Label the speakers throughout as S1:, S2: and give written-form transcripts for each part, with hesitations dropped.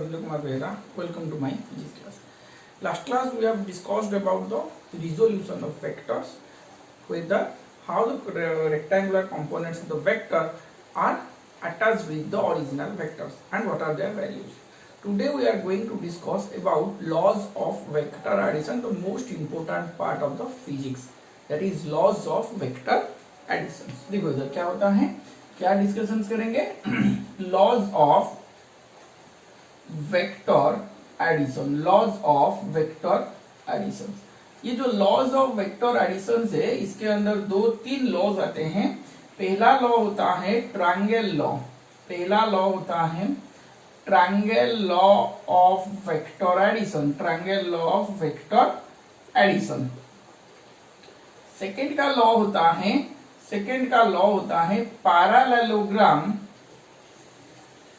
S1: Rajendra Kumar Behera. Welcome to my physics class. Last class we have discussed about the resolution of vectors, whether how the rectangular components of the vector are attached with the original vectors and what are their values. Today we are going to discuss about laws of vector addition, the most important part of the physics, that is laws of vector addition. देखो इधर क्या होता है, क्या discussions करेंगे, laws of vector addition, laws of vector addition. ये जो laws of vector addition है, इसके अंदर दो तीन लॉज आते हैं। पहला लॉ होता है ट्रायंगल लॉ, पहला लॉ होता है triangle law of vector addition, triangle law of vector addition. Second का लॉ होता है, सेकंड का लॉ होता है parallelogram,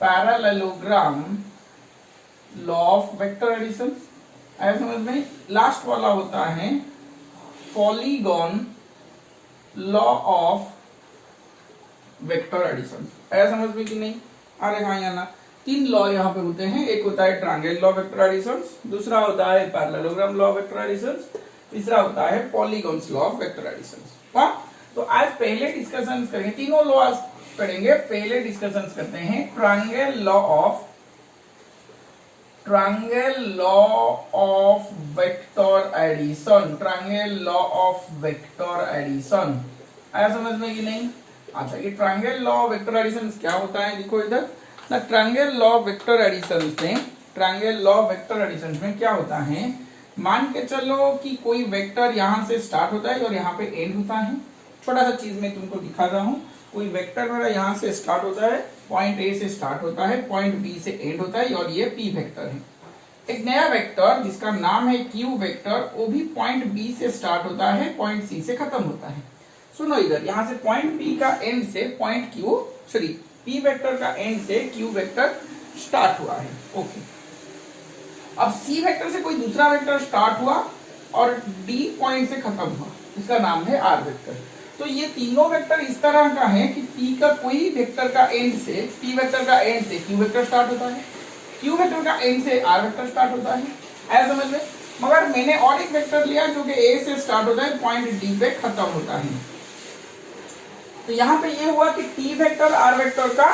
S1: parallelogram law of vector addition. आया समझ में। लास्ट वाला होता है polygon law of vector addition. आया समझ में कि नहीं? अरे हाँ या ना। तीन लॉ यहाँ पे होते हैं, एक होता है ट्रायंगल लॉ वेक्टर एडिशन, दूसरा होता है पैरेललोग्राम लॉ वेक्टर एडिशन, तीसरा होता है polygons law of vector addition. तो आज पहले डिस्कशन करेंगे, तीनों लॉ आज पढ़ेंगे। पहले डिस्कशन करते हैं triangle law of vector addition, triangle law of vector addition. आया समझ में कि नहीं? अच्छा, ये triangle law of vector addition क्या होता है, देखो इधर ना। Triangle law of vector addition में, triangle law of vector addition में क्या होता है, मान के चलो कि कोई वेक्टर यहां से स्टार्ट होता है और यहाँ पे एंड होता है। छोटा सा चीज मैं तुमको दिखा रहा हूँ। कोई वेक्टर मेरा यहाँ से स्टार्ट होता है, पॉइंट ए से स्टार्ट होता है, पॉइंट बी से एंड होता है और ये पी वेक्टर है। एक नया वेक्टर जिसका नाम है क्यू वेक्टर, वो भी पॉइंट बी से स्टार्ट होता है, पॉइंट सी से खत्म होता है। सुनो इधर, यहाँ से पॉइंट बी का एंड से point Q, sorry P vector का एंड से क्यू वेक्टर स्टार्ट हुआ है। ओके, अब सी वेक्टर से कोई दूसरा वेक्टर स्टार्ट हुआ और डी पॉइंट से खत्म हुआ, इसका नाम है आर वेक्टर। तो ये तीनों वेक्टर इस तरह का है कि पी का कोई वेक्टर का एंड से, पी वेक्टर का एंड से क्यू वेक्टर स्टार्ट होता है, क्यू वेक्टर का एंड से आर वेक्टर स्टार्ट होता है। ऐसा समझ में। मगर मैंने और एक वेक्टर लिया जो कि ए से स्टार्ट होता है, पॉइंट डी पे खत्म होता है। तो यहाँ पे ये हुआ कि टी वेक्टर आर वेक्टर का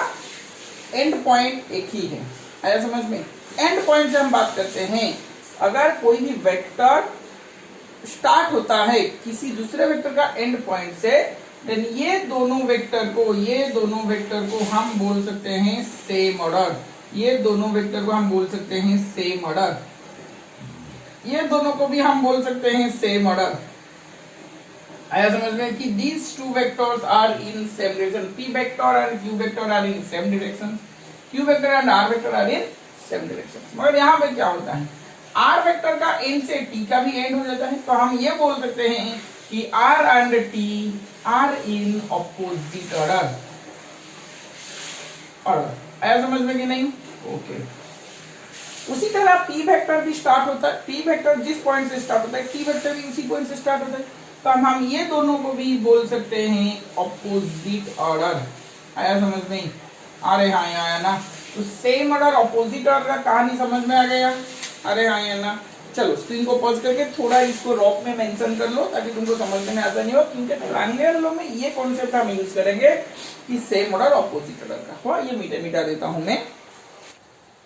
S1: एंड पॉइंट एक ही है। ऐसा समझ में। एंड पॉइंट से हम बात करते हैं, अगर कोई भी वेक्टर स्टार्ट होता है किसी दूसरे वेक्टर का एंड पॉइंट से, देन ये दोनों वेक्टर को हम बोल सकते हैं सेम ऑर्डर, ये दोनों वेक्टर को हम बोल सकते हैं सेम ऑर्डर, ये दोनों को भी हम बोल सकते हैं सेम ऑर्डर। आया समझ में कि these two vectors are in same direction, p vector and q vector are in same direction, q vector and r vector are in same direction। मगर यहाँ पे क्या होता है, r वेक्टर का एंड से t का भी एंड हो जाता है, तो हम ये बोल सकते हैं कि r and t are in opposite order। आया समझ में कि नहीं? ओके। उसी तरह p वेक्टर भी स्टार्ट होता है, p वेक्टर जिस पॉइंट से स्टार्ट होता है, t वेक्टर भी उसी पॉइंट से स्टार्ट होता है, तो हम ये दोनों को भी बोल सकते हैं ऑपोजिट ऑर्डर। आया समझ में? अरे हाँ आया ना। तो सेम ऑर्डर ऑपोजिट ऑर्डर का कहानी समझ में आ गया? अरे हाँ या ना। चलो स्क्रीन को पॉज करके थोड़ा इसको रॉप में मेंशन कर लो ताकि तुमको समझने में आसानी हो, क्योंकि ट्रायंगल लॉ में ये कॉन्सेप्ट हम यूज करेंगे कि सेम ऑर्डर ऑपोजिट ऑर्डर का। हुआ, ये मीठा मीठा देता हूं मैं।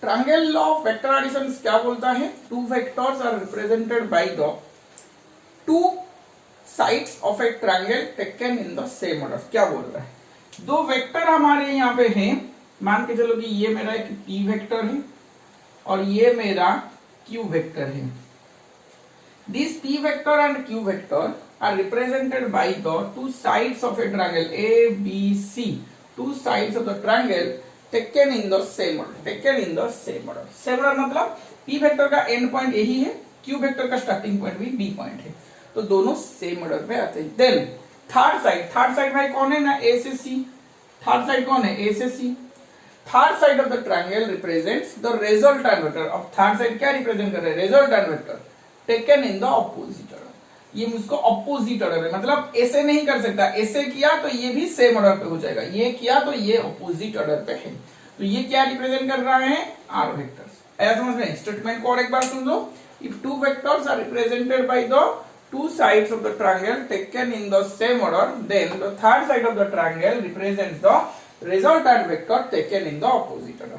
S1: Triangle law of vector addition क्या बोलता है, two vectors are represented by the two sides of a triangle taken in the same order. क्या बोल रहा है, दो वेक्टर हमारे यहाँ पे हैं, मान के चलो कि ये मेरा एक p वेक्टर है और ये मेरा q वेक्टर है। This p vector and q vector are represented by the two sides of a triangle a b c, two sides of the triangle taken in the same order, taken in the same order. Same order मतलब p vector का end point यही है, q vector का starting point भी b point है, तो दोनों same order पे आते हैं। देन थर्ड साइड भाई कौन है ना, ए से सी। थर्ड साइड कौन है, ए से C. Third side of the triangle represents the resultant vector. अब थर्ड साइड क्या रिप्रेजेंट कर रहा है, resultant vector taken in the opposite order. ये मुझको ऑपोजिट ऑर्डर है, मतलब ऐसे नहीं कर सकता, ऐसे किया तो ये भी सेम ऑर्डर पे हो जाएगा, ये किया तो ये ऑपोजिट ऑर्डर पे है। तो ये क्या रिप्रेजेंट कर रहा है, आर वेक्टर। आया समझ में? स्टेटमेंट को और एक बार सुन लो। If two vectors are represented by the two sides of the triangle taken in the same order, then the third side of the triangle represents the resultant vector taken in the opposite order.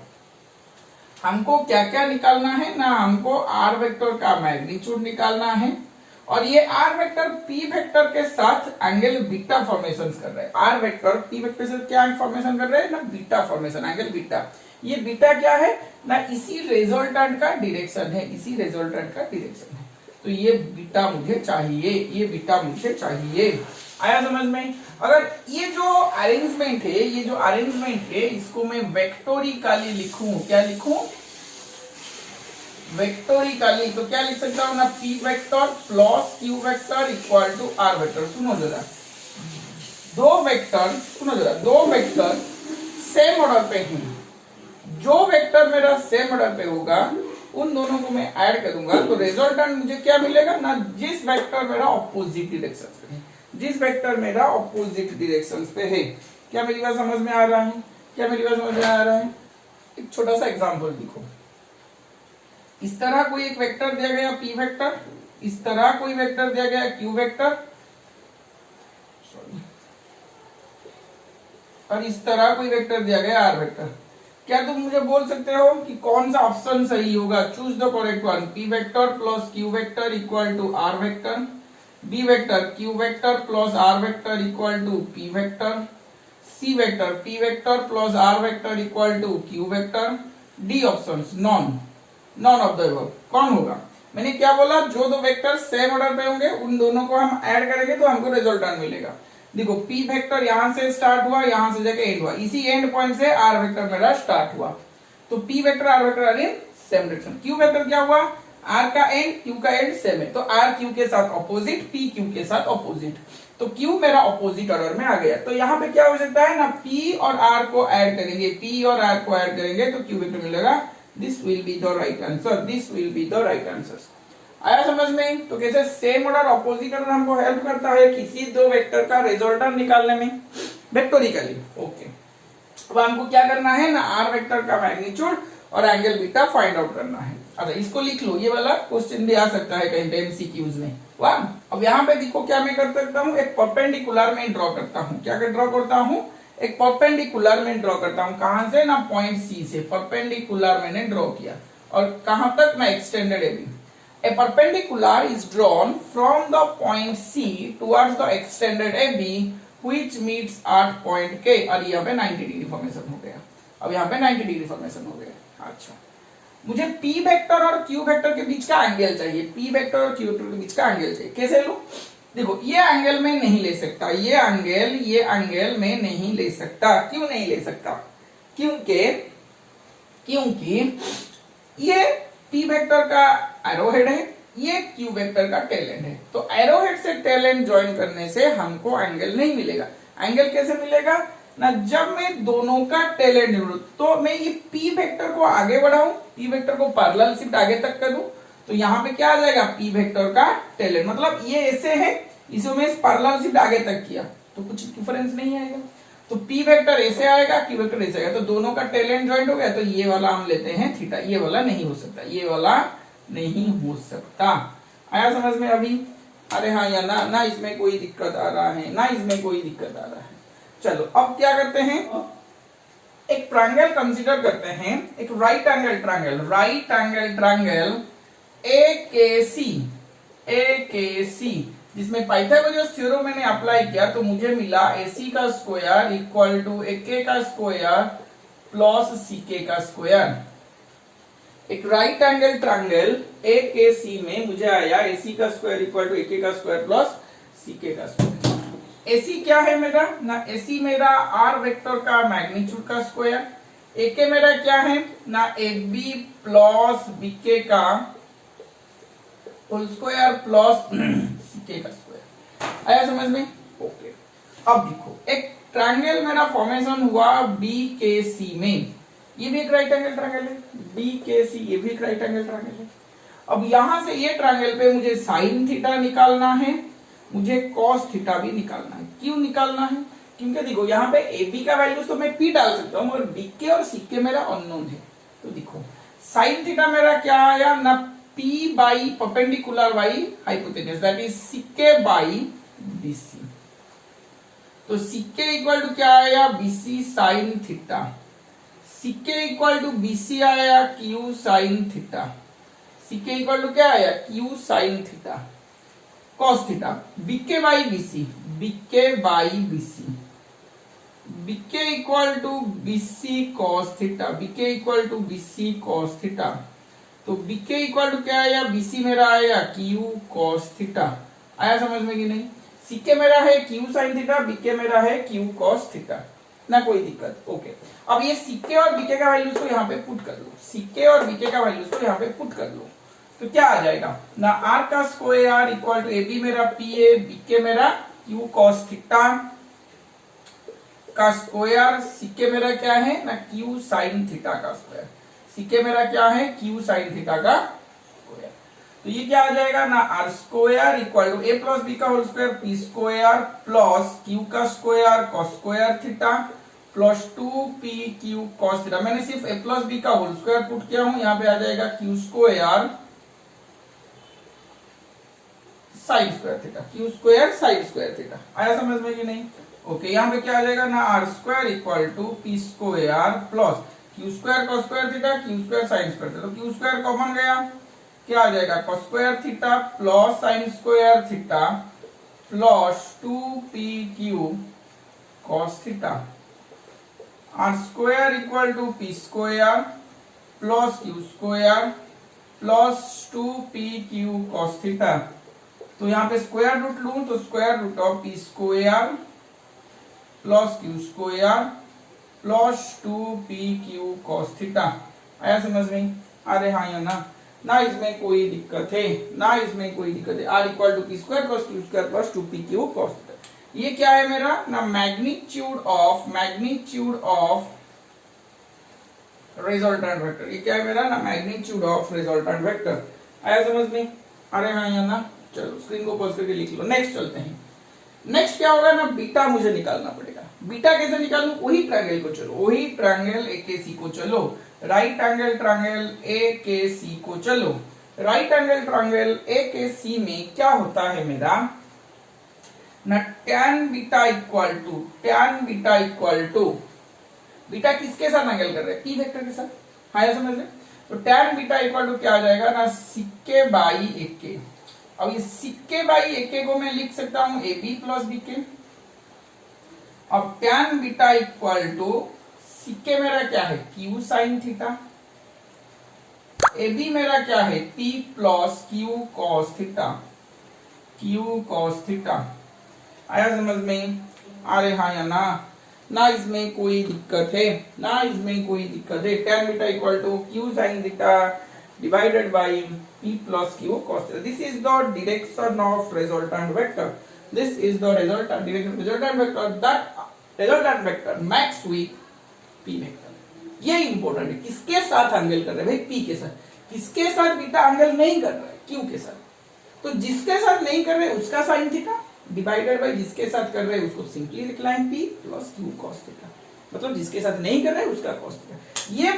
S1: हमको क्या क्या निकालना है ना, हमको r vector का magnitude निकालना है और ये r वेक्टर p वेक्टर के साथ एंगल बीटा फॉर्मेशन कर रहा है। r वेक्टर p वेक्टर से क्या फॉर्मेशन कर रहा है ना, बीटा फॉर्मेशन, एंगल बीटा। ये बीटा क्या है ना, इसी रिजल्टेंट का डायरेक्शन है, इसी रिजल्टेंट का डायरेक्शन है। तो ये बीटा मुझे चाहिए, ये बीटा मुझे चाहिए। आया समझ में? अगर ये जो अरेंजमेंट है, ये जो अरेंजमेंट है, इसको मैं वेक्टोरिकली लिखूं, क्या लिखूं? वेक्टोरिकली। तो क्या लिख सकता हूं ना, p vector plus q vector equal to r vector. सुनो जरा, दो वेक्टर सेम ऑर्डर पे हैं। जो वेक्टर मेरा सेम ऑर्डर पे होगा उन दोनों को मैं ऐड करूंगा तो रिजल्टेंट मुझे क्या मिलेगा ना, जिस वेक्टर मेरा ऑपोजिट डायरेक्शन पे है, जिस वेक्टर मेरा ऑपोजिट डायरेक्शन पे है। क्या मेरी बात समझ में आ रहा है? क्या मेरी बात समझ में आ रहा है? एक छोटा सा एग्जांपल देखो। इस तरह कोई एक वेक्टर दिया गया p वेक्टर, इस तरह कोई वेक्टर दिया गया q वेक्टर, और इस तरह कोई वेक्टर दिया गया r वेक्टर। क्या तुम मुझे बोल सकते हो कि कौन सा ऑप्शन सही होगा? Choose the correct one. p vector plus q vector equal to r vector, b vector q vector plus r vector equal to p vector, c vector p vector plus r vector equal to q vector, d options none of the above. कौन होगा? मैंने क्या बोला, जो दो vector same order पे होंगे उन दोनों को हम ऐड करेंगे तो हमको रिजल्टेंट मिलेगा। देखो p वेक्टर यहां से स्टार्ट हुआ, यहां से जाके एंड हुआ, इसी एंड पॉइंट से r वेक्टर मेरा स्टार्ट हुआ। तो p vector r vector are in same direction. q vector क्या हुआ, r का एंड q का एंड सेम है, तो r q के साथ ऑपोजिट, p q के साथ ऑपोजिट, तो q मेरा ऑपोजिट ऑर्डर में आ गया। तो यहाँ पे क्या हो सकता है ना, p और r को ऐड करेंगे, p और r को ऐड करेंगे तो q वेक्टर मिलेगा। This will be the right answer, this will be the right answer. आया समझ में? तो कैसे सेम ऑर्डर ऑपोजिट ऑर्डर हमको हेल्प करता है किसी दो वेक्टर का रिजल्टेंट निकालने में, वेक्टोरिकली। ओके, अब हमको क्या करना है ना, r वेक्टर का मैग्नीट्यूड और एंगल बीटा फाइंड आउट करना है। अच्छा, इसको लिख लो, ये वाला क्वेश्चन भी आ सकता है कहीं पे एमसीक्यूज में। वाह, अब यहाँ पे देखो क्या मैं कर सकता हूँ, एक परपेंडिकुलर में ड्रॉ करता हूँ। क्या ड्रॉ करता हूँ? एक परपेंडिकुलर में ड्रॉ करता हूँ। कहां से ना, पॉइंट सी से परपेंडिकुलर मैंने ड्रॉ किया और कहां तक ना, extended A B. A perpendicular is drawn from the point C towards the extended AB which meets at point K। और यहाँ पे 90 डिग्री फॉर्मेशन हो गया। अब यहाँ पे 90 डिग्री फॉर्मेशन हो गया। अच्छा, मुझे P वेक्टर और Q वेक्टर के बीच का एंगल चाहिए। P वेक्टर और Q वेक्टर के बीच का एंगल चाहिए। कैसे लो? देखो, ये एंगल में नहीं ले सकता, ये एंगल में नहीं ले सकता। क्यों नहीं ले सकता? क्योंकि ये p वेक्टर का एरोहेड है, ये q वेक्टर का टेल एंड है। तो एरोहेड से टेल एंड ज्वाइन करने से हमको एंगल नहीं मिलेगा। एंगल कैसे मिलेगा ना, जब मैं दोनों का टेल एंड जोड़ूं, तो मैं ये p वेक्टर को आगे बढ़ाऊं, p वेक्टर को पैरेलल शिफ्ट आगे तक कर दूं, तो यहाँ पे क्या आ जाएगा, p वेक्टर का टेल एंड। मतलब ये ऐसे है, इसे मैं पैरेलल शिफ्ट आगे तक किया तो कुछ डिफरेंस नहीं आएगा। तो p वेक्टर ऐसे आएगा, q वेक्टर ऐसे आएगा, तो दोनों का टेल एंड ज्वाइंट हो गया। तो ये वाला हम लेते हैं थीटा, ये वाला नहीं हो सकता, ये वाला नहीं हो सकता। आया समझ में अभी? अरे हाँ, या ना इसमें कोई दिक्कत आ रहा है, ना इसमें कोई दिक्कत आ रहा है। चलो अब क्या करते हैं, एक ट्रायंगल कंसीडर करते हैं, एक राइट एंगल ट्रायंगल AKC, जिसमें पाइथागोरस थ्योरम मैंने अप्लाई किया तो मुझे मिला AC का स्क्वायर इक्वल टू AK का स्क्वायर प्लस CK का स्क्वायर। एक राइट एंगल ट्रायंगल AKC में मुझे आया AC का स्क्वायर इक्वल टू AK का स्क्वायर प्लस CK का स्क्वायर। AC क्या है मेरा ना, AC मेरा R वेक्टर का मैग्नीट्यूड का स्क्वायर, AK मेरा क्या है ना, AB प्लस BK का होल स्क्वायर प्लस CK का स्क्वायर। आया समझ में? ओके, अब देखो, एक ट्रायंगल मेरा फॉर्मेशन हुआ BKC में, ये भी एक राइट एंगल ट्रायंगल है, BKC ये भी एक राइट एंगल ट्रायंगल है। अब यहां से ये ट्रायंगल पे मुझे साइन थीटा निकालना है, मुझे कॉस थीटा भी निकालना है। क्यों निकालना है? क्योंकि देखो यहाँ पे AB का वैल्यू तो मैं P डाल सकता हूँ, मगर BK और CK मेरा अननोन है। तो देखो, साइन थीटा मेरा क्या आया ना, P by perpendicular by hypotenuse, that is CK by BC. तो सीके इक्वल टू क्या आया, BC sine theta. CK equal to BC आया Q sine theta. CK equal to क्या आया, Q sine theta cos theta. BK by BC, BK by BC, BK equal to BC cos theta, BK equal to BC cos theta. तो BK equal to क्या आया, BC मेरा आया Q cos theta. आया समझ में कि नहीं? सीके मेरा है क्यू साइन थीटा, बीके मेरा है क्यू कॉस थीटा, ना कोई दिक्कत। ओके, अब ये सीके और बीके का वैल्यूज को यहाँ पे पुट कर लो, सीके और बीके का वैल्यूज को यहाँ पे पुट कर लो, तो क्या आ जाएगा ना, आर का square equal to A B मेरा पी ए, बीके मेरा क्यू कॉस थीटा का स्क्वायर, सीके मेरा क्या है ना, क्यू साइन थीटा का स्क्वायर। सीके मेरा क्या है, क्यू साइन थीटा का स्क्वायर। तो ये क्या आ जाएगा ना, R square equal to A plus B का whole square P square plus Q का square cos square theta plus 2p Q cos theta. मैंने सिर्फ a प्लस बी का होल स्क्वायर पुट किया हूं, यहां पे आ जाएगा Q square sine square theta, Q square sine square theta. आया समझ में कि नहीं? ओके, यहां पे क्या आ जाएगा ना, R square equal to P square plus Q square cos square theta, Q square sine square theta. तो क्यू स्क्वायर कॉमन गया, क्या आ जाएगा, cos square theta plus sine square theta plus 2p Q cos theta. R square equal to P square plus Q square plus 2p Q cos theta. तो यहाँ पे square root लूं तो square root of P square plus Q square plus 2p Q cos theta. आया समझ में? अरे हाँ या ना, ना इसमें कोई दिक्कत है, ना इसमें कोई दिक्कत है। R equal to P square plus Q square plus 2p Q cos theta. ये क्या है मेरा ना, मैग्नीट्यूड ऑफ रिजल्टेंट वेक्टर। ये क्या है मेरा ना, मैग्नीट्यूड ऑफ रिजल्टेंट वेक्टर। आया समझ में? अरे हाँ या ना, चलो स्क्रीन को पॉज करके लिख लो। नेक्स्ट चलते हैं। नेक्स्ट क्या होगा ना, बीटा मुझे निकालना पड़ेगा। बीटा कैसे निकालूं, वही ट्रायंगल को चलो, वही ट्रायंगल एकेसी को चलो, राइट एंगल ट्रायंगल एकेसी को चलो। राइट एंगल ट्रायंगल एकेसी में क्या होता है मेरा ना, tan beta equal to beta किसके साथ एंगल कर रहे हैं, p वेक्टर के साथ। हाँ समझ में? तो tan बीटा इक्वल टू क्या आ जाएगा ना, सिक्के बाई एके। अब ये सिक्के बाई एके को मैं लिख सकता हूं ए बी प्लस बी के। अब tan बीटा इक्वल टू सिक्के मेरा क्या है, Q sine theta, A B मेरा क्या है, p plus Q cos theta, Q cos theta. आया समझ में? अरे हाँ या ना, ना इसमें कोई दिक्कत है, ना इसमें कोई दिक्कत है। tan beta equal to Q sine theta divided by p plus Q cos theta. This is the direction of resultant vector, this is the resultant vector, that resultant vector makes with p vector. ये important है, किसके साथ angle कर रहे हैं भाई, p के साथ। किसके साथ बीटा एंगल नहीं कर रहा है, q के साथ। तो जिसके साथ नहीं कर रहे उसका साइन थीटा डिवाइडेड बाय जिसके साथ कर रहे हैं उसको सिंपली लिख line p plus Q cos theta, मतलब जिसके साथ नहीं कर रहे उसका कॉस थीटा। ये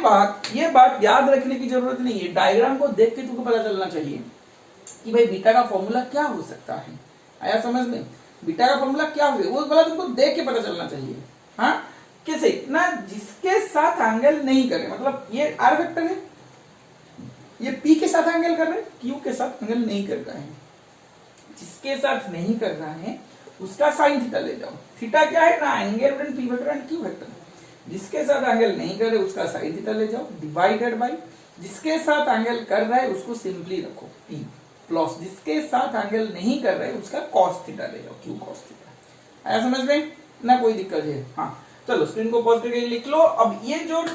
S1: बात याद रखने की जरूरत नहीं है, डायग्राम को देख के तुमको पता चलना चाहिए कि भाई बीटा का फॉर्मूला क्या हो सकता है। आया समझ में? बीटा का फॉर्मूला क्या हो, वो वाला तुमको देख के पता चलना चाहिए। हाँ कैसे ना, जिसके साथ एंगल नहीं कर रहे, मतलब ये आर वेक्टर है, ये p के साथ एंगल कर रहे, q के साथ एंगल नहीं कर रहा है। जिसके साथ नहीं कर रहा है उसका साइन थीटा ले जाओ। थीटा क्या है ना, angle between p vector and q vector. जिसके साथ एंगल नहीं कर रहे उसका साइन थीटा ले जाओ डिवाइडेड बाय जिसके साथ एंगल कर रहा है उसको सिंपली रखो p प्लस जिसके साथ एंगल नहीं कर रहे उसका cos थीटा ले जाओ, q cos थीटा। आया समझ में? ना कोई दिक्कत है। हाँ चलो स्क्रीन को पॉज करके लिख लो। अब ये जो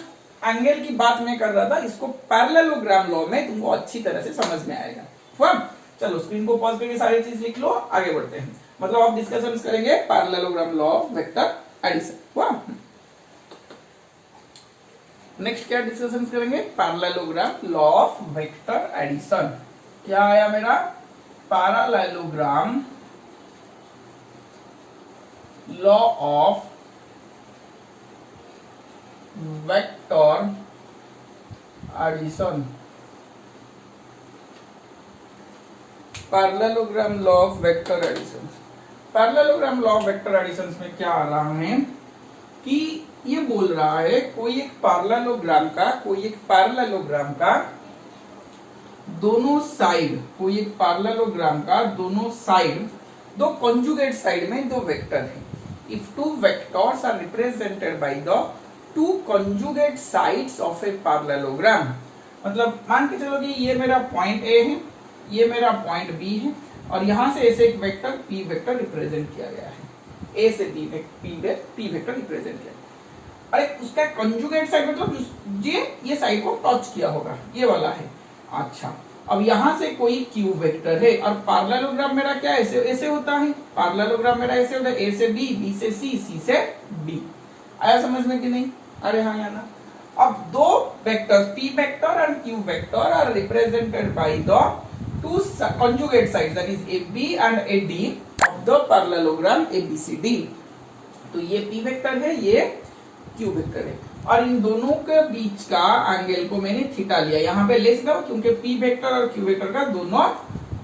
S1: एंगल की बात मैं कर रहा था इसको पैरेललोग्राम लॉ में तुमको अच्छी तरह से समझ में आएगा। फॉर्म चलो स्क्रीन को पॉज करके सारी चीज लिख लो, आगे बढ़ते हैं। मतलब आप डिस्कशन करेंगे parallelogram law of vector addition. वाह, नेक्स्ट क्या डिस्कशन करेंगे, parallelogram law of vector addition. क्या आया मेरा, parallelogram law of vector addition, parallelogram law of vector addition. Parallelogram law of vector addition में क्या आ रहा है कि ये बोल रहा है कोई एक पैरेललोग्राम का दोनों साइड, कोई एक पैरेललोग्राम का दोनों साइड, दो कॉन्जुगेट साइड में दो वेक्टर है। If two vectors are represented by the two conjugate sides of a parallelogram, मतलब मान के चलो कि ये मेरा पॉइंट ए है, ये मेरा पॉइंट बी है, और यहां से ऐसे एक वेक्टर पी वेक्टर रिप्रेजेंट किया गया है, ए से बी पी वेक्टर रिप्रेजेंट किया। अरे उसका कॉन्जुगेट साइड मतलब ये साइड को टच किया होगा, ये वाला है। अच्छा, अब यहां से कोई क्यू वेक्टर है, और पैरेललोग्राम मेरा क्या ऐसे ऐसे होता है, पैरेललोग्राम मेरा ऐसे होता है, ए से बी, बी से सी, सी से डी। आया समझ में कि नहीं? अरे हाँ या ना? अब दो vectors P vector and Q vector are represented by the two conjugate sides, that is AB and AD of the parallelogram ABCD। तो ये P वेक्टर है, ये Q वेक्टर है, और इन दोनों के बीच का एंगल को मैंने थीटा लिया। यहाँ पे ले सकता हूँ क्योंकि P वेक्टर और Q वेक्टर का दोनों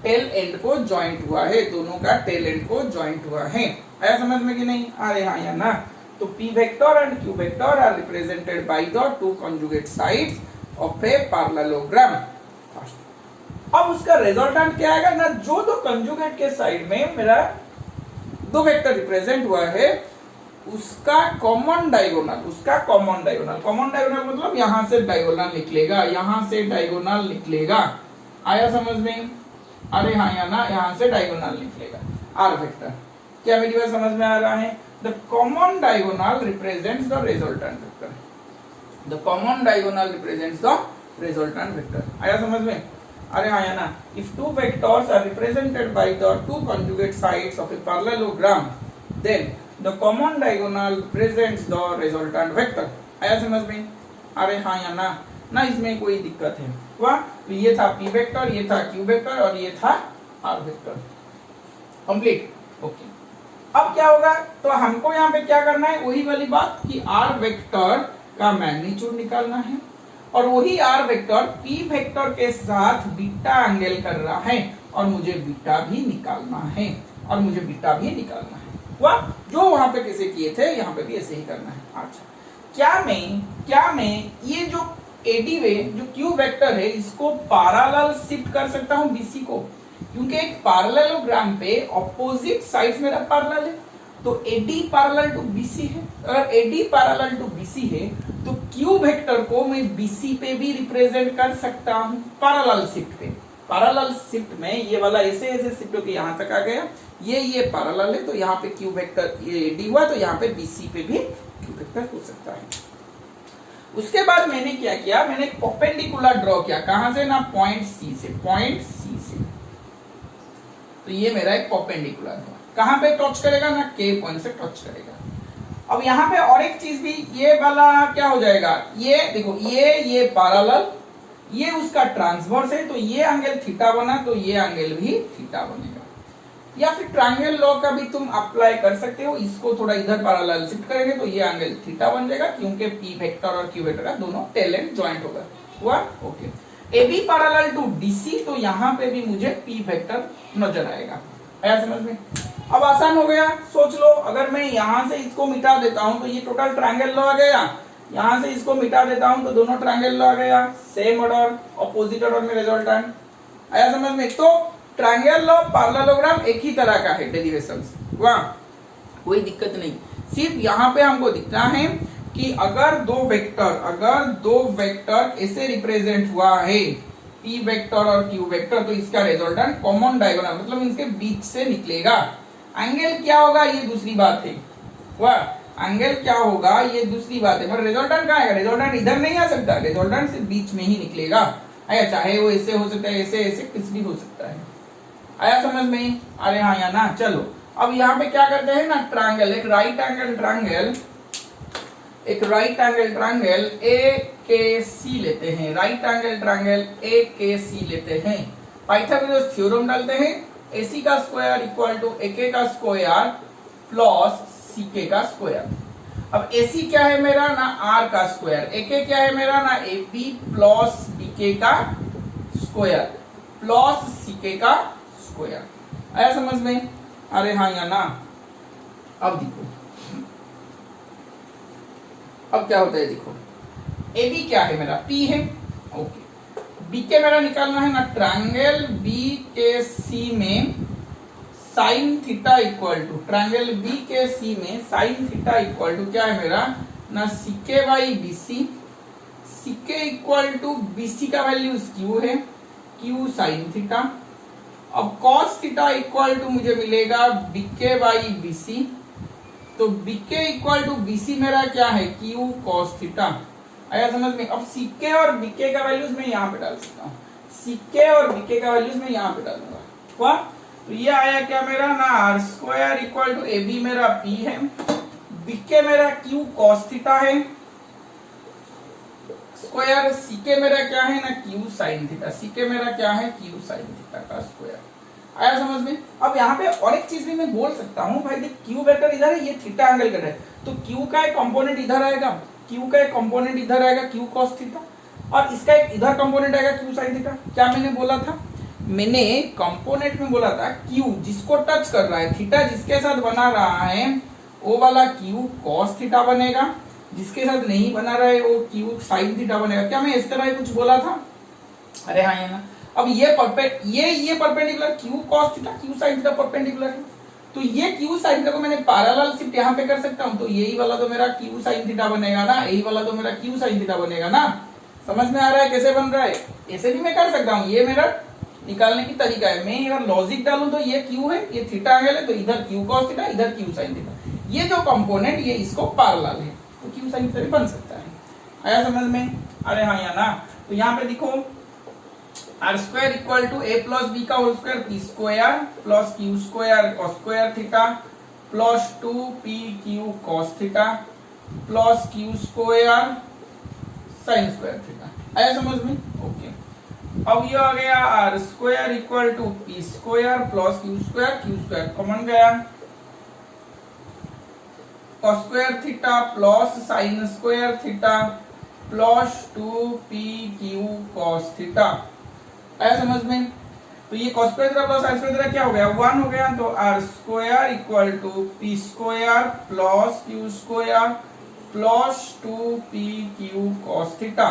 S1: टेल एंड को ज्वाइंट हुआ है, दोनों का टेल एंड को ज्वाइंट हुआ है। आया समझ में कि नहीं? अरे हाँ या ना? तो P vector and Q vector are represented by the two conjugate sides of a parallelogram। अब उसका रिजल्टेंट क्या आएगा ना, जो दो कंजुगेट के साइड में मेरा दो वेक्टर रिप्रेजेंट हुआ है उसका कॉमन डायगोनल मतलब यहां से डायगोनल निकलेगा, यहां से डायगोनल निकलेगा। आया समझ में? अरे हाँ या ना? यहां से डायगोनल निकलेगा आर वेक्टर। क्या मेरी बात समझ में आ रहा है? The common diagonal represents the resultant vector, the common diagonal represents the resultant vector. आया समझ में? अरे हाँ या ना? If two vectors are represented by the two conjugate sides of a parallelogram, then the common diagonal represents the resultant vector। आया समझ में? अरे हाँ या ना? ना इसमें कोई दिक्कत है? वाह, तो ये था P वेक्टर, ये था Q वेक्टर, और ये था R वेक्टर। कंप्लीट? ओके। अब क्या होगा? तो हमको यहाँ पे क्या करना है? वही वाली बात कि R वेक्टर का मैग्नीट्यूड निकालना है, और वही आर वेक्टर पी वेक्टर के साथ बीटा एंगल कर रहा है, और मुझे बीटा भी निकालना है, वाह, जो वहां पे कैसे किए थे यहाँ पे भी ऐसे ही करना है। अच्छा, क्या मैं ये जो एडी वे जो क्यू वेक्टर है इसको पैरेलल शिफ्ट कर सकता हूँ बीसी को, क्योंकि एक पैरेललोग्राम पे ऑपोजिट साइड्स मेरा पैरेलल है, तो AD पैरेलल टू BC है। अगर AD पैरेलल टू BC है तो Q वेक्टर को मैं BC पे भी रिप्रेजेंट कर सकता हूं पैरेलल शिफ्ट पे। पैरेलल शिफ्ट में ये वाला ऐसे शिफ्ट होकर यहां तक आ गया, ये पैरेलल है, तो यहाँ पे Q वेक्टर ये AD हुआ, तो यहाँ पे BC पे भी Q वेक्टर हो सकता है। उसके बाद मैंने क्या किया? मैंने एक परपेंडिकुलर ड्रॉ किया। कहां से ना? पॉइंट C से। तो ये मेरा एक परपेंडिकुलर है। कहां पे टच करेगा ना? K पॉइंट से टच करेगा। अब यहाँ पे और एक चीज भी, ये वाला क्या हो जाएगा? ये देखो, ये पैरेलल, ये उसका ट्रांसवर्स है, तो ये एंगल थीटा बना, तो ये एंगल भी थीटा बनेगा। या फिर ट्रायंगल लॉ का भी तुम अप्लाई कर सकते हो, इसको थोड़ा इधर पैरेलल शिफ्ट करेंगे तो ये एंगल थीटा बन जाएगा, क्योंकि P वेक्टर और Q वेक्टर का दोनों टेल एंड ज्वाइंट होगा। हुआ? Okay. AB parallel to DC, तो यहाँ पे भी मुझे P वेक्टर नजर आएगा। आया समझ में? अब आसान हो गया। सोच लो, अगर मैं यहां से इसको मिटा देता हूं तो ये टोटल ट्रायंगल लॉ आ गया, यहां से इसको मिटा देता हूं तो दोनों ट्रायंगल लॉ आ गया, सेम ऑर्डर, ऑपोजिट ऑर्डर में रिजल्टेंट। आया समझ में? तो ट्रायंगल लॉ पैरेललोग्राम एक ही तरह का है, डेरिवेशंस। वाह, कोई दिक्कत नहीं। सिर्फ यहाँ पे हमको दिखता है कि अगर दो वेक्टर ऐसे रिप्रेजेंट हुआ है, P वेक्टर और Q वेक्टर, तो इसका रिजल्टेंट कॉमन डायगोनल मतलब इनके बीच से निकलेगा। एंगल क्या होगा ये दूसरी बात है, वाह, एंगल क्या होगा ये दूसरी बात है, पर रिजल्टेंट कहाँ आएगा? रिजल्टेंट इधर नहीं आ सकता, रिजल्टेंट सिर्फ बीच में ही निकलेगा। आया? चाहे वो ऐसे हो सकता है, ऐसे कुछ भी हो सकता है। आया समझ में? अरे हाँ या ना? चलो, अब यहाँ पे क्या करते हैं ना, ट्रायंगल, एक राइट एंगल ट्रायंगल AKC लेते हैं, राइट एंगल ट्रायंगल AKC लेते हैं। पाइथागोरस थ्योरम डालते हैं, AC का स्क्वायर इक्वल टू AK का स्क्वायर प्लस CK का स्क्वायर। अब AC क्या है मेरा ना R का स्क्वायर, AK क्या है मेरा ना AB प्लस BK का स्क्वायर प्लस CK का स्क्वायर। आया समझ में? अरे हाँ या ना? अब देखो अब क्या होता है, देखो AB क्या है मेरा P है, ओके। BK मेरा निकालना है ना, ट्रायंगल BKC में sine theta equal to, triangle BKC में साइन थीटा इक्वल टू क्या है मेरा ना CK by BC, CK equal to BC का वैल्यू Q है, Q साइन थीटा। अब cos थीटा इक्वल टू मुझे मिलेगा BK बाई BC, तो BK इक्वल टू BC मेरा क्या है Q cos थीटा। आया समझ में? अब CK और BK का वैल्यूज मैं यहाँ पे डाल सकता हूँ, CK और BK का वैल्यूज मैं यहाँ पे डालूंगा। हुआ? तो ये आया क्या मेरा ना R square equal to AB मेरा P है, BK मेरा Q cos थीटा है स्क्वायर, CK मेरा क्या है ना Q sin थीटा, CK मेरा क्या है Q sin थीटा का स्क्वायर। आया समझ में? अब यहाँ पे और एक चीज भी मैं बोल सकता हूँ भाई, देख Q वेक्टर इधर है, ये थीटा एंगल कर रहा है, तो Q का एक कंपोनेंट इधर आएगा, Q का एक कंपोनेंट इधर आएगा Q cos थीटा, और इसका एक इधर कंपोनेंट आएगा Q sin थीटा। क्या मैंने बोला था? मैंने कंपोनेंट में बोला था Q जिसको टच कर रहा है, थीटा जिसके साथ बना रहा है वो वाला Q cos थीटा बनेगा, जिसके साथ नहीं बना रहा है वो Q sin थीटा बनेगा। क्या मैं इस तरह कुछ बोला था? अरे हाँ ये ना। अब ये perpendicular Q cos theta Q sin theta perpendicular है, तो ये Q sin थीटा को मैंने पैरेलल शिफ्ट यहाँ पे कर सकता हूँ, तो यही वाला तो मेरा Q sin थीटा बनेगा ना, यही वाला तो मेरा Q sin थीटा बनेगा ना। समझ में आ रहा है कैसे बन रहा है? ऐसे भी मैं कर सकता हूँ, ये मेरा निकालने की तरीका है। मैं अगर लॉजिक डालूं तो ये Q है, ये थीटा एंगल है, तो इधर Q cos थीटा इधर Q sin थीटा, ये जो कंपोनेंट ये इसको पैरेलल है, तो Q sin थीटा भी बन सकता है। आया समझ में? अरे हाँ या ना? तो यहाँ पे देखो R square equal to A plus B का whole square P square plus Q square cos square theta plus 2PQ cos theta plus Q square sin square theta. आया समझ में? ओके। अब ये आ गया R square equal to P square plus Q square common गया, cos square theta plus sin square theta plus 2PQ cos theta. आया समझ में? तो ये cos square theta plus sin square theta क्या हो गया? 1 हो गया, तो R square equal to P square plus Q square plus 2PQ cos theta.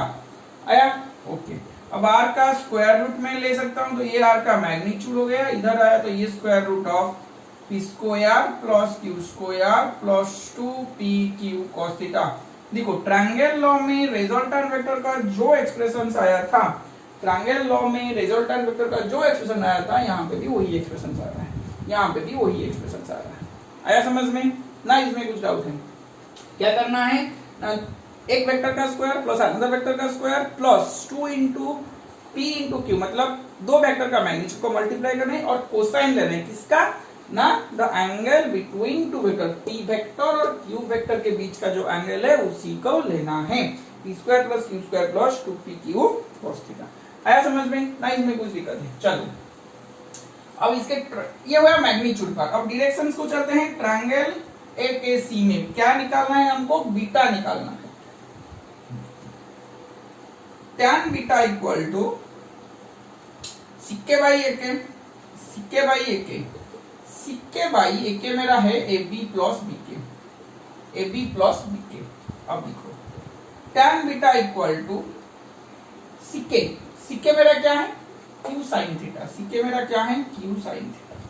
S1: आया? ओके। अब R का स्क्वायर रूट में ले सकता हूं, तो ये R का मैग्नीट्यूड हो गया, इधर आया तो ये square root of P square plus Q square plus 2PQ cos theta. देखो ट्रायंगल लॉ में रिजल्टेंट वेक्टर का जो एक्सप्रेशन आया था, ट्रायंगल लॉ में रिजल्टेंट वेक्टर का जो एक्सप्रेशन आया था, यहाँ पे भी वही एक्सप्रेशन आ रहा है, यहाँ पे भी वही एक्सप्रेशन आ रहा है। आया समझ में ना? इसमें कुछ डाउट है? क्या करना है ना, एक वेक्टर का स्क्वायर प्लस अनदर वेक्टर का square plus 2 into P into Q, मतलब दो वेक्टर का मैग्नीट्यूड को मल्टीप्लाई करना है और कोसाइन लेना है किसका ना, the angle between two vector, P vector और Q वेक्टर के बीच का जो एंगल है उसी को लेना है, P square plus Q square plus 2PQ cos theta. आया समझ में ना? इसमें कुछ दिक्कत है? चलो अब इसके ये हुआ मैग्नीट्यूड का। अब डायरेक्शंस को चलते हैं। ट्रायंगल AKC में क्या निकालना है हमको? बीटा निकालना है। tan beta equal to CK by AK, CK by AK, CK by AK मेरा है AB plus BK, AB plus BK। अब देखो tan beta equal to CK, CK मेरा क्या है? Q sin थीटा, CK मेरा क्या है? Q sin theta.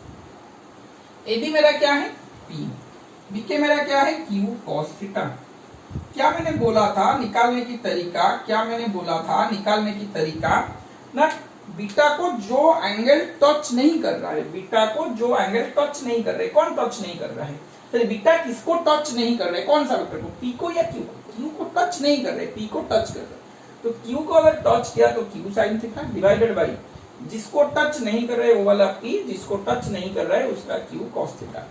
S1: AB मेरा क्या है? P, BK मेरा क्या है? Q cos theta. क्या मैंने बोला था निकालने की तरीका? क्या मैंने बोला था निकालने की तरीका ना, बीटा को जो एंगल टच नहीं कर रहा है, बीटा को जो एंगल टच नहीं कर रहा है, कौन टच नहीं कर रहा है? तो बीटा किसको टच नहीं कर रहा है? कौन सा वेक्टर को? P को या Q को? Q को टच नहीं कर रहे, P को टच कर रहे। तो Q को अगर टच किया तो Q sin theta divided by जिसको टच नहीं कर रहे वो वाला P, जिसको टच नहीं कर रहा है उसका Q cos थीटा।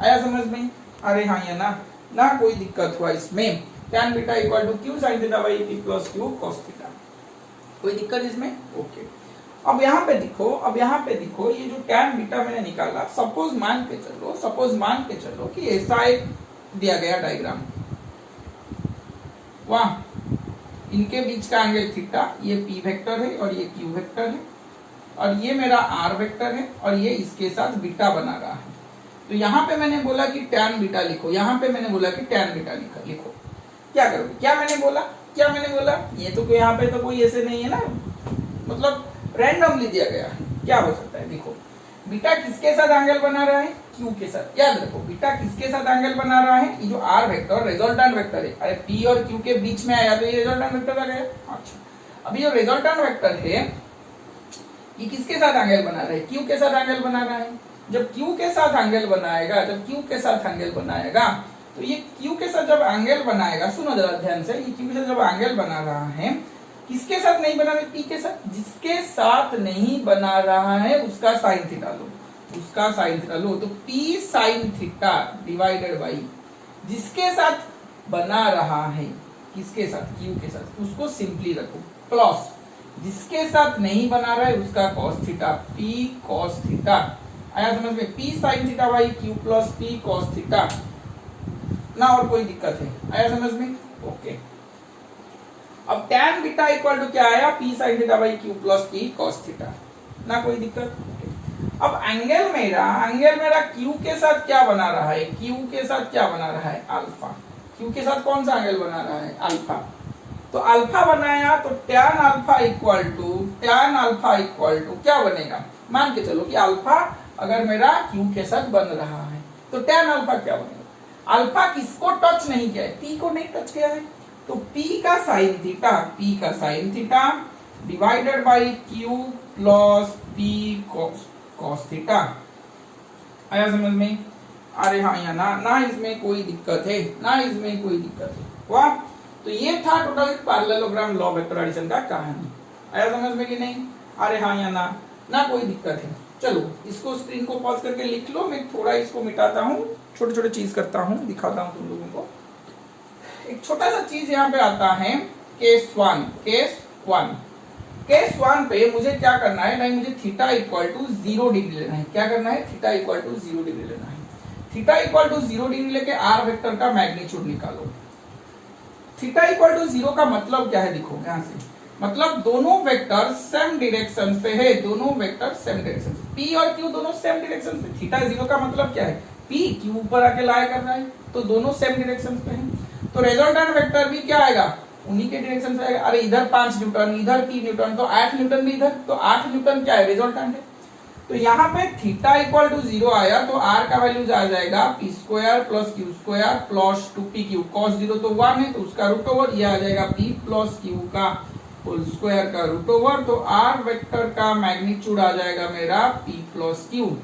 S1: आया समझ में? अरे हाँ या ना? ना कोई दिक्कत हुआ इसमें? tan beta equal to Q sin theta by P plus Q cos theta. कोई दिक्कत इसमें? ओके। अब यहाँ पे देखो, अब यहाँ पे देखो, ये जो tan बीटा मैंने निकाला, सपोज मान के चलो कि ऐसा एक दिया गया डायग्राम, वाह, इनके बीच का एंगल थीटा, ये पी वेक्टर है और ये क्यू वेक्टर है, और ये मेरा आर वेक्टर है, और ये इसके साथ बीटा बना रहा है। तो यहाँ पे मैंने बोला कि टैन बीटा लिखो, यहाँ पे मैंने बोला कि टैन बीटा लिखो। क्या करोगे? क्या मैंने बोला, ये तो यहाँ पे तो कोई ऐसे नहीं है ना, मतलब रैंडमली दिया गया है। क्या हो सकता है? देखो, बीटा किसके साथ एंगल बना रहा है? क्यू के साथ। याद रखो, बीटा किसके साथ एंगल बना रहा है? ये जो आर वेक्टर रिजल्टेंट वेक्टर है, अरे पी और क्यू के बीच में आया तो ये रिजल्टेंट वेक्टर आ गया। अच्छा, अभी जो रिजल्टेंट वेक्टर है ये किसके साथ एंगल बना रहा है? क्यू के साथ एंगल बना रहा है। जब क्यू के साथ एंगल बनाएगा, तो ये क्यू के साथ जब एंगल बनाएगा, सुनो जरा ध्यान से, ये क्यू के साथ जब एंगल बना रहा है, किसके साथ नहीं बना रहा है? पी के साथ। जिसके साथ नहीं बना रहा है उसका साइन थीटा लो, तो P sign theta divided by जिसके साथ बना रहा है, किसके साथ? क्यू के साथ, उसको सिंपली रखो, प्लस जिसके साथ नहीं बना रहा है उसका cos theta, P cos theta. आया समझ में? P sine theta by Q plus P cos theta ना, और कोई दिक्कत है? आया समझ में? ओके। अब tan बीटा इक्वल टू क्या आया? P sine theta by Q plus P cos theta ना, कोई दिक्कत? अब एंगल मेरा क्यू के साथ क्या बना रहा है? क्यू के साथ क्या बना रहा है? अल्फा। क्यू के साथ कौन सा एंगल बना रहा है? अल्फा। तो अल्फा बनाया तो tan अल्फा इक्वल टू क्या बनेगा? मान के चलो कि अल्फा अगर मेरा क्यू के साथ बन रहा है तो tan अल्फा क्या बनेगा? अल्फा किसको टच नहीं किया है? पी को नहीं टच किया है, तो पी का sign theta divided by Q plus P cos theta. आया समझ में? अरे हाँ, या ना इसमें कोई दिक्कत है, वाह। तो ये था total parallelogram law vector addition का कहानी। आया समझ में कि नहीं? अरे हाँ या ना कोई दिक्कत है। चलो इसको स्क्रीन को पॉज करके लिख लो, मैं थोड़ा इसको मिटाता हूँ, छोटे चीज करता हूँ, दिखाता हूँ तुम लोगों को। एक छोटा सा चीज यहाँ पे आता है, केस वन पे मुझे क्या करना है? नहीं, मुझे थीटा इक्वल टू 0 डिग्री लेना है। क्या करना है? थीटा इक्वल टू 0 डिग्री लेना है। थीटा इक्वल टू 0 डिग्री लेके आर वेक्टर का मैग्नीट्यूड निकालो। थीटा इक्वल टू 0 का मतलब क्या है? देखो यहाँ से, मतलब दोनों वेक्टर सेम डायरेक्शन पे है, पी और क्यू दोनों सेम डायरेक्शन पे। थीटा 0 का मतलब क्या है? पी क्यू ऊपर आके लाया कर रहा है, तो दोनों सेम डायरेक्शन पे हैं। तो रिजल्टेंट वेक्टर भी क्या आएगा? उन्हीं के डायरेक्शन से आएगा। अरे इधर 5 न्यूटन, इधर 3 न्यूटन, तो 8 न्यूटन भी इधर, तो 8 न्यूटन क्या है? रिजल्टेंट है। तो यहाँ पे थीटा इक्वल टू 0 आया तो आर का वैल्यू आ जाएगा P square plus Q square plus 2p Q. Cos 0 तो 1 है, तो उसका रूट ओवर, ये आ जाएगा p प्लस क्यू का होल स्क्वायर का रूट ओवर। तो आर वेक्टर का मैग्नीट्यूड आ जाएगा मेरा p प्लस क्यू।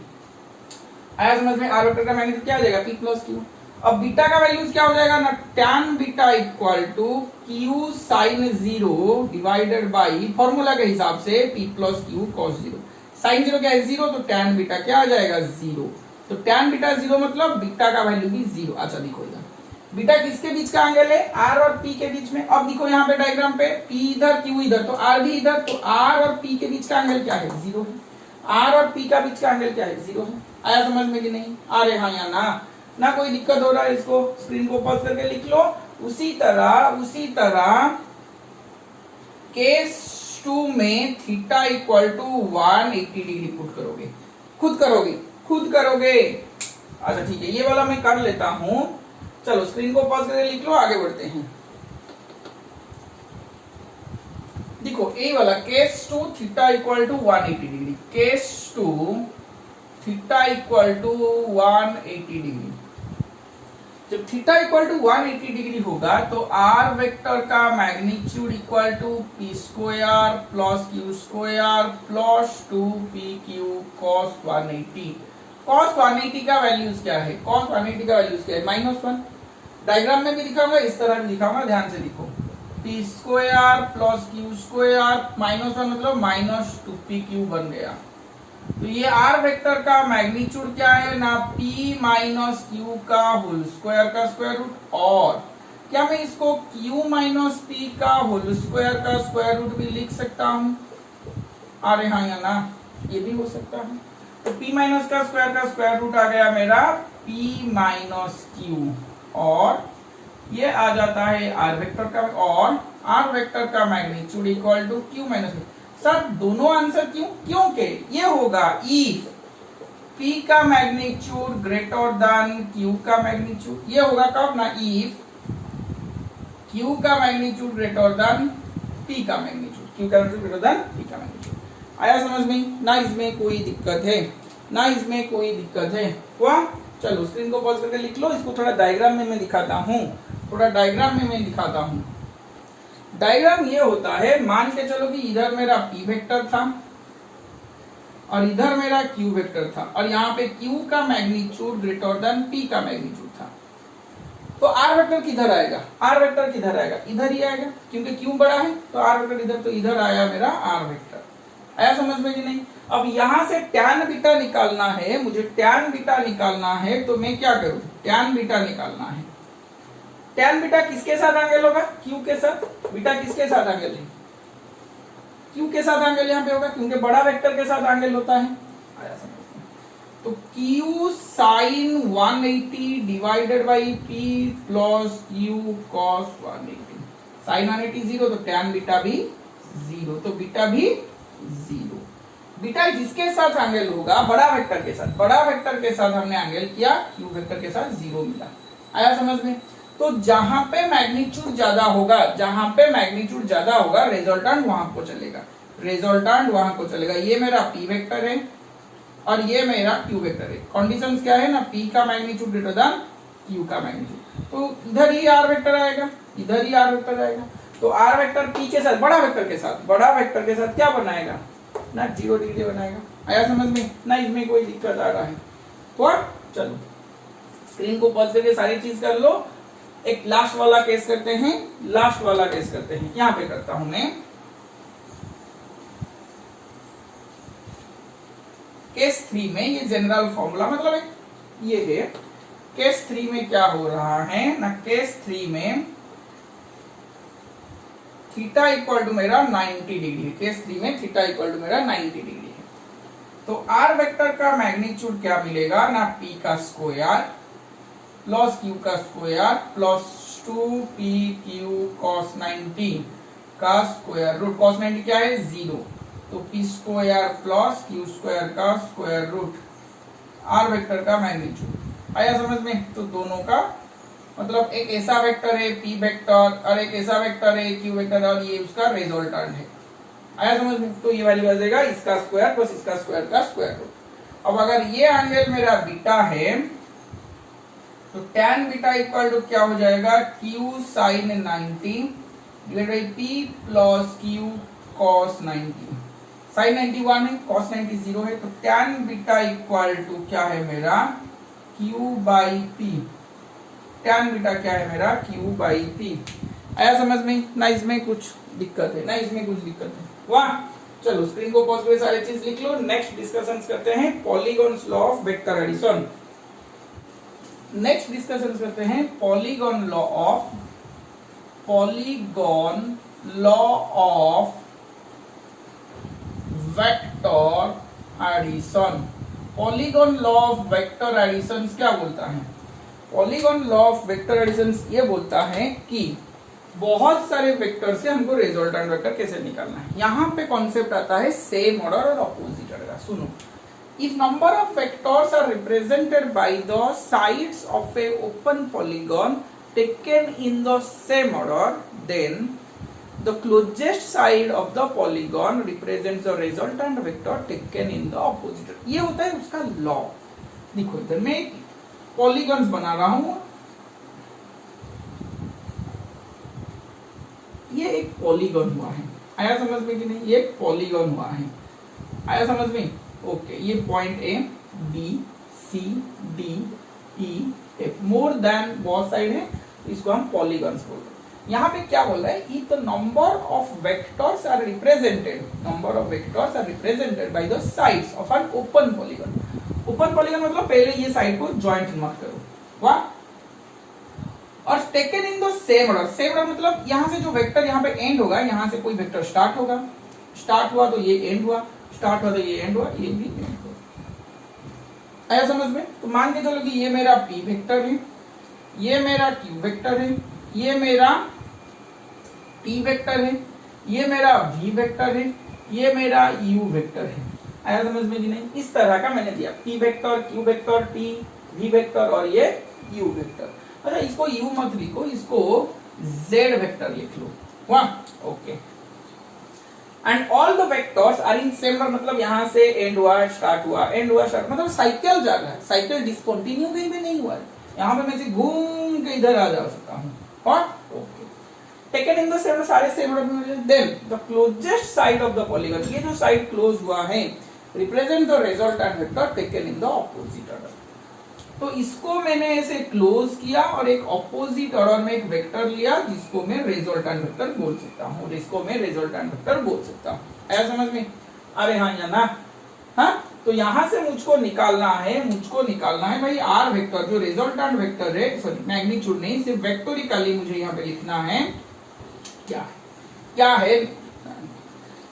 S1: आया समझ में? आर वेक्टर का मैग्नीट्यूड क्या आ जाएगा? p plus Q. अब बीटा का वैल्यूज क्या हो जाएगा ना? tan beta equal to q sin 0 divided by formula के हिसाब से p plus Q cos 0। Sine 0 क्या है? 0, तो tan बीटा क्या आ जाएगा? 0। तो tan बीटा 0 मतलब बीटा का वैल्यू भी 0। अच्छा देखो इधर बीटा किसके बीच का एंगल है? r और p के बीच में। अब देखो यहाँ पे डायग्राम पे p इधर q इधर, तो r भी इधर, तो r और p के बीच का एंगल क्या है? 0 है। r और p का बीच का एंगल क्या है? 0 है। आया समझ में कि नहीं? अरे हाँ या ना कोई दिक्कत हो रहा है? इसको स्क्रीन को पॉज करके लिख लो। उसी तरह केस 2 में theta equal to 180 degree put करोगे। खुद करोगे। अच्छा ठीक है, ये वाला मैं कर लेता हूं। चलो स्क्रीन को पॉज करके लिख लो, आगे बढ़ते हैं। देखो ये वाला case 2 theta equal to 180 degree, case 2 theta equal to 180 degree. जब थीटा इक्वल टू 180 डिग्री होगा तो आर वेक्टर का magnitude equal to P square plus Q square plus 2p Q cos 180। Cos 180 का वैल्यूज क्या है? कॉस 180 का values क्या है? -1। डायग्राम में भी दिखाऊंगा, इस तरह भी दिखाऊंगा, ध्यान से देखो। P square plus Q square -1 मतलब -2p क्यू बन गया। तो ये आर वेक्टर का मैग्नीट्यूड क्या है ना? p माइनस क्यू का होल स्क्वायर का स्क्वायर रूट, और क्या मैं इसको q माइनस p का होल स्क्वायर का स्क्वायर रूट भी लिख सकता हूं? अरे हाँ या ना, ये भी हो सकता है। तो p माइनस का स्क्वायर रूट आ गया मेरा p माइनस क्यू, और ये आ जाता है आर वेक्टर का, और आर वेक्टर का magnitude equal to Q minus V. Sir दोनों आंसर क्यों? क्योंकि ये होगा इफ P का मैग्नीट्यूड ग्रेटर देन Q का मैग्नीट्यूड, ये होगा कब ना, इफ Q का मैग्नीट्यूड ग्रेटर देन P का मैग्नीट्यूड, Q का मैग्नीट्यूड ग्रेटर देन P का मैग्नीट्यूड। आया समझ में? ना इसमें कोई दिक्कत है, ना इसमें कोई दिक्कत है। हुआ? चलो स्क्रीन को पॉज करके लिख लो, इसको थोड़ा डायग्राम में मैं दिखाता हूँ, थोड़ा डायग्राम में मैं दिखाता हूँ। डायग्राम ये होता है, मान के चलो कि इधर मेरा P वेक्टर था और इधर मेरा Q वेक्टर था, और यहाँ पे Q का मैग्नीट्यूड ग्रेटर देन P का मैग्नीट्यूड था। तो R वेक्टर किधर आएगा? R वेक्टर किधर आएगा? इधर ही आएगा, क्योंकि Q बड़ा है तो R वेक्टर इधर, तो इधर आया मेरा R वेक्टर। आया समझ में कि नहीं? अब यहां से टैन बीटा निकालना है, मुझे टैन बीटा निकालना है, तो मैं क्या करूं? टैन बीटा निकालना है। टैन बीटा किसके साथ एंगल होगा? Q के साथ। बीटा किसके साथ एंगल है? Q के साथ एंगल यहाँ पे होगा, क्योंकि बड़ा वेक्टर के साथ एंगल होता है। आया समझ में? तो Q sin 180 divided by P plus Q cos 180। sin 180 0, तो टैन बीटा भी 0, तो बीटा भी 0। बीटा जिसके साथ एंगल होगा? बड़ा वेक्टर के साथ। बड़ा वेक्टर के साथ हमने एंगल किया, Q वेक्टर के साथ 0 मिला। आया समझ में? तो जहां पे मैग्नीट्यूड ज्यादा होगा, जहां पे मैग्नीट्यूड ज्यादा होगा, रिजल्टेंट वहां को चलेगा, रिजल्टेंट वहां को चलेगा। ये मेरा P वेक्टर है और ये मेरा Q वेक्टर है। कंडीशंस क्या है ना, P का मैग्नीट्यूड ग्रेटर देन Q का मैग्नीट्यूड, तो इधर ही R वेक्टर आएगा, इधर ही R वेक्टर आएगा। तो R वेक्टर P के साथ, बड़ा वेक्टर के साथ, बड़ा वेक्टर के साथ क्या बनाएगा ना, 0 डिग्री बनाएगा। आया समझ में? ना इसमें कोई दिक्कत आ रहा है? तो चलो स्क्रीन को पॉज करके सारी चीज कर लो। एक लास्ट वाला केस करते हैं, लास्ट वाला केस करते हैं। यहां पे करता हूं मैं केस 3 में, ये जनरल फॉर्मूला मतलब ये है। केस 3 में क्या हो रहा है ना, केस 3 में थीटा इक्वल टू मेरा 90 डिग्री है। केस 3 में थीटा इक्वल टू मेरा 90 डिग्री है। तो आर वेक्टर का मैग्नीट्यूड क्या मिलेगा ना, P का स्क्वायर प्लस Q का स्क्वायर प्लस 2PQ cos 90 का स्क्वायर रूट। cos 90 क्या है? 0, तो P square plus Q square का स्क्वायर रूट, आर वेक्टर का मैग्नीट्यूड। आया समझ में? तो दोनों का मतलब एक ऐसा वेक्टर है P वेक्टर और एक ऐसा वेक्टर है Q वेक्टर, और ये उसका रिजल्टेंट है। आया समझ में? तो ये वाली बन जाएगा इसका स्क्वायर प्लस इसका स्क्वायर का स्क्वायर रूट। अब अगर ये एंगल मेरा बीटा है, तो tan बीटा इक्वल टू क्या हो जाएगा, Q sin 90 divide by P plus Q cos 90। sin 90 1 है, cos 90 0 है, तो tan बीटा इक्वल टू क्या है मेरा, Q by P। tan beta क्या है मेरा, Q बाई P। आया समझ में? ना इसमें कुछ दिक्कत है, ना इसमें कुछ दिक्कत है। वाह, चलो स्क्रीन को पॉज करके सारी चीज लिख लो। नेक्स्ट डिस्कशंस करते हैं polygons law of vector addition. Next discussion करते हैं polygon law of vector addition. Polygon law of vector addition क्या बोलता है? Polygon law of vector addition ये बोलता है कि बहुत सारे वेक्टर से हमको रिजल्टेंट वेक्टर कैसे निकालना है। यहां पे कॉन्सेप्ट आता है सेम ऑर्डर और ऑपोजिट ऑर्डर का। सुनो, if number of vectors are represented by the sides of a open polygon taken in the same order, then the closest side of the polygon represents the resultant vector taken in the opposite order। ये होता है उसका law. देखो इधर मैं polygons बना रहा हूं, ये एक पॉलीगॉन हुआ है। आया समझ में कि नहीं? ये एक पॉलीगॉन हुआ है। आया समझ में? ओके, ये point A, B, C, D, E, F, more than बहुत साइड है, इसको हम पॉलीगॉन्स बोल रहे हैं। यहाँ पे क्या बोल रहा है, if the number of vectors are represented by the sides of an open polygon. Open polygon मतलब पहले ये साइड को ज्वाइंट मत करो, वाह। और taken in the same order. Same order मतलब यहाँ से जो वेक्टर यहाँ पे एंड होगा, यहाँ से कोई वेक्टर स्टार्ट होगा, स्टार्ट हुआ तो ये एंड हुआ, स्टार्ट हुआ तो ये एंड हुआ, ये भी एंड हुआ। आया समझ में? तो मान के चलो कि ये मेरा P वेक्टर है, ये मेरा Q वेक्टर है, ये मेरा टी वेक्टर है, ये मेरा वी वेक्टर है, ये मेरा यू वेक्टर है। आया समझ में कि नहीं? इस तरह का मैंने दिया, P vector, Q vector, T V vector और ये यू वेक्टर। अच्छा, इसको यू मत लिखो, इसको जेड वेक्टर लिख लो। वाह, okay. And all the vectors are in same, मतलब यहां से एंड हुआ, स्टार्ट हुआ, एंड हुआ, स्टार्ट, मतलब साइकिल जा रहा है, साइकिल डिसकंटिन्यू कहीं भी नहीं हुआ है। यहां पे मैं से घूम के इधर आ जा सकता हूं। और okay, taken in the same, सारे सेम ऑर्डर में। Then the closest side of the polygon, ये जो साइड क्लोज हुआ है, represent the resultant vector taken in the opposite order. तो इसको मैंने ऐसे क्लोज किया और एक ऑपोजिट ऑर्डर में एक वेक्टर लिया जिसको मैं रिजल्टेंट वेक्टर बोल सकता हूँ, इसको मैं रिजल्टेंट वेक्टर बोल सकता हूँ। आया समझ में? अरे हाँ या ना? हाँ, तो यहां से मुझको निकालना है भाई आर वेक्टर, जो रिजल्टेंट वेक्टर है, सॉरी मैग्नीट्यूड नहीं, सिर्फ वेक्टोरिकली मुझे यहाँ पे लिखना है क्या है।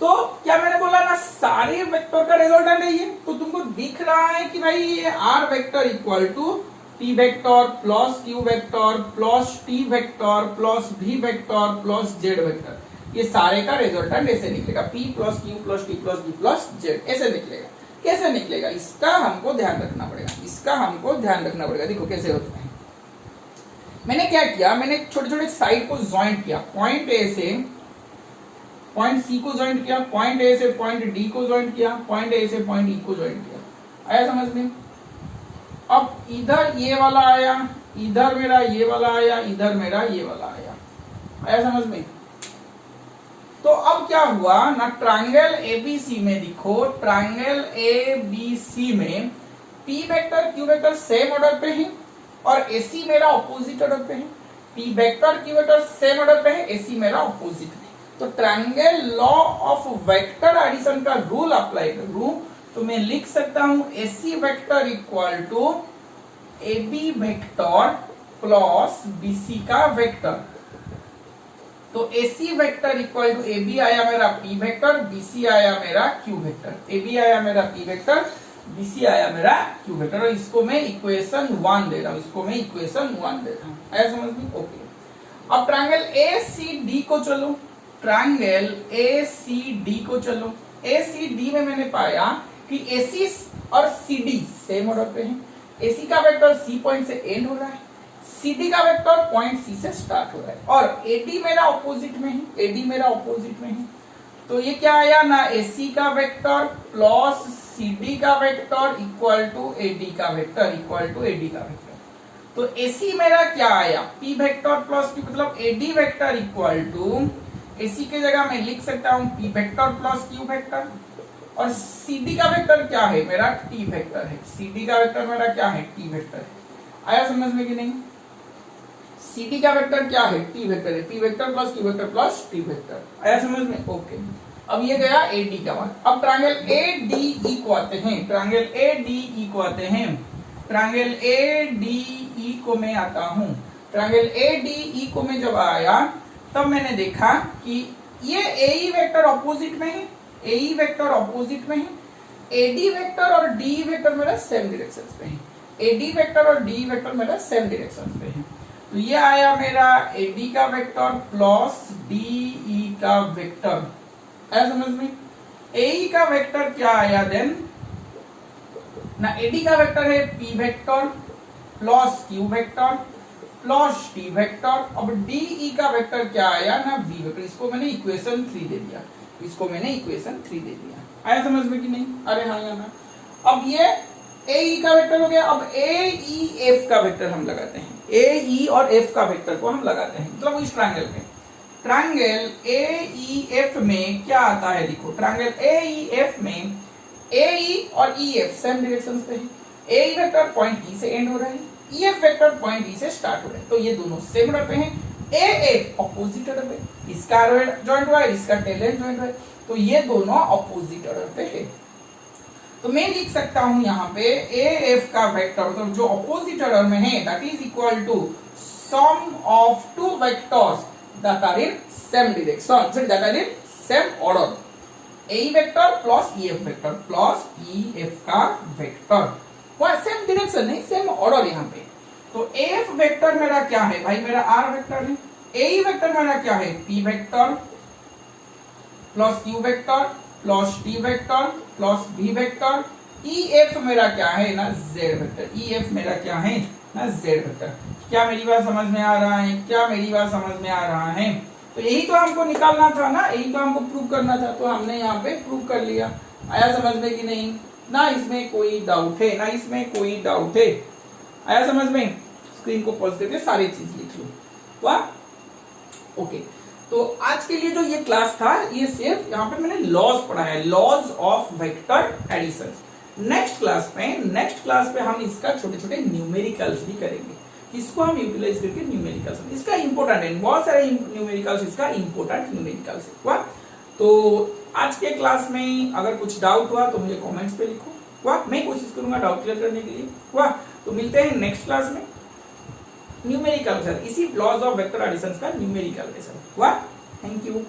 S1: तो क्या मैंने बोला ना, सारे वेक्टर का रिजल्टेंट है ये। तो तुमको दिख रहा है कि भाई ये R vector equal to T vector plus Q vector plus T vector plus V vector plus Z vector, ये सारे का रिजल्टेंट ऐसे निकलेगा, P plus Q plus T plus V plus Z, ऐसे निकलेगा। कैसे निकलेगा इसका हमको ध्यान रखना पड़ेगा, देखो कैसे होता है। मैंने क्या किया, मैंने छोटे छोटे साइड को ज्वाइंट किया, पॉइंट ए से पॉइंट सी को ज्वाइंट किया, पॉइंट ए से पॉइंट डी को ज्वाइंट किया, पॉइंट ए से पॉइंट ई को ज्वाइंट किया। आया समझ में? अब इधर ये वाला आया, इधर मेरा ये वाला आया, इधर मेरा ये वाला आया। आया समझ में? तो अब क्या हुआ ना, ट्रायंगल एबीसी में देखो, ट्रायंगल एबीसी में P vector Q vector same order पे है और एसी मेरा ऑपोजिट ऑर्डर पे है। P vector Q vector same order पे है, एसी मेरा ऑपोजिट है। तो triangle law of vector addition का रूल अप्लाई करूं तो मैं लिख सकता हूं AC vector equal to AB vector plus BC का वेक्टर। तो AC vector equal to AB आया मेरा पी वेक्टर, बीसी आया मेरा क्यू वेक्टर। एबी आया मेरा पी वेक्टर, बीसी आया मेरा क्यू वेक्टर, और इसको मैं इक्वेशन 1 दे रहा हूं, आया समझ में? ओके। अब ट्रायंगल एसीडी को चलो, ट्रायंगल एसीडी को चलो। एसीडी में मैंने पाया कि एसी और सीडी सेम ऑर्डर पे हैं। एसी का वेक्टर सी पॉइंट से एंड हो रहा है, सीडी का वेक्टर पॉइंट सी से स्टार्ट हो रहा है, और एडी मेरा ऑपोजिट में है। तो ये क्या आया ना, एसी का वेक्टर प्लस सीडी का वेक्टर इक्वल टू एडी का वेक्टर। तो एसी मेरा क्या आया, पी वेक्टर प्लस क्यू, मतलब AD vector equal to, AC के जगह मैं लिख सकता हूं P vector plus Q vector, और सीडी का वेक्टर क्या है मेरा, टी वेक्टर है। सीडी का वेक्टर मेरा क्या है, टी वेक्टर है। आया समझ में कि नहीं? सीडी का वेक्टर क्या है, टी वेक्टर है, P vector plus Q vector plus T vector. आया समझ में? ओके। अब ये गया एडी का मान। अब ट्रायंगल एडीई को आते हैं, ट्रायंगल एडीई को मैं आता हूं। ट्रायंगल एडीई को मैं जब आया तब मैंने देखा कि ये एई वेक्टर ऑपोजिट में है, एई वेक्टर ऑपोजिट में है, एडी वेक्टर और डी वेक्टर मेरा सेम डायरेक्शन पे है, एडी वेक्टर और डी वेक्टर मेरा सेम डायरेक्शन पे है। तो ये आया मेरा एडी का वेक्टर प्लस डीई का वेक्टर। ऐसा समझ में? एई का वेक्टर क्या आया देन ना, एडी का वेक्टर है P vector plus Q vector plus T vector. अब डीई का वेक्टर क्या आया ना, वी वेक्टर। इसको मैंने इक्वेशन 3 दे दिया, आया समझ में कि नहीं? अरे हाँ या ना? अब ये एई का वेक्टर हो गया। अब एई एफ का वेक्टर हम लगाते हैं, एई और एफ का वेक्टर को हम लगाते हैं, मतलब इस ट्रायंगल में। ट्रायंगल एईएफ में क्या आता है, देखो ट्रायंगल एईएफ में एई और ईएफ सेम डायरेक्शंस पे है। एई वेक्टर पॉइंट ई से एंड हो रहा है, ईएफ वेक्टर पॉइंट ई से स्टार्ट हो रहा है, तो ये दोनों सेम ऑर्डर पे हैं। एएफ ऑपोजिट ऑर्डर पे, इसका जॉइंट हुआ है, इसका टेल एंड जॉइंट हुआ है, तो ये दोनों ऑपोजिट ऑर्डर पे है। तो मैं लिख सकता हूं यहाँ पे एएफ का वेक्टर, मतलब जो ऑपोजिट ऑर्डर में है, that is equal to sum of two vectors that are in same direction, so that are in same order, AE vector plus EF vector plus EF का वेक्टर, वो same direction नहीं, same order यहाँ पे। तो AF vector मेरा क्या है भाई, मेरा R वेक्टर है, ए वेक्टर मेरा क्या है, P vector plus Q vector plus T vector plus B vector, E F मेरा क्या है ना, जेड वेक्टर, ई एफ मेरा क्या है ना, जेड वेक्टर। क्या मेरी बात समझ में आ रहा है, क्या मेरी बात समझ में आ रहा है? तो यही तो हमको निकालना था ना, यही तो हमको प्रूव करना था, तो हमने यहाँ पे प्रूव कर लिया। आया समझ में कि नहीं? ना इसमें कोई डाउट है, ना इसमें कोई डाउट है। आया समझ में? स्क्रीन को पॉज करके सारी चीज लिख लो। वाह, ओके। तो आज के लिए जो ये क्लास था, ये सिर्फ यहाँ पे मैंने लॉज पढ़ा है, laws of vector addition. Next class पे हम इसका छोटे छोटे न्यूमेरिकल्स भी करेंगे, इसको हम यूटिलाइज करके न्यूमेरिकल्स, इसका इंपॉर्टेंट है, बहुत सारे न्यूमेरिकल्स, इसका इंपॉर्टेंट न्यूमेरिकल्स है। वाह, तो आज के क्लास में अगर कुछ डाउट हुआ तो मुझे कमेंट्स पे लिखो। वाह, मैं कोशिश करूंगा डाउट क्लियर करने के लिए। वाह, तो मिलते हैं नेक्स्ट क्लास में न्यूमेरिकल सर, इसी लॉज ऑफ वेक्टर एडिशन का न्यूमेरिकल है सर। वाह, थैंक यू।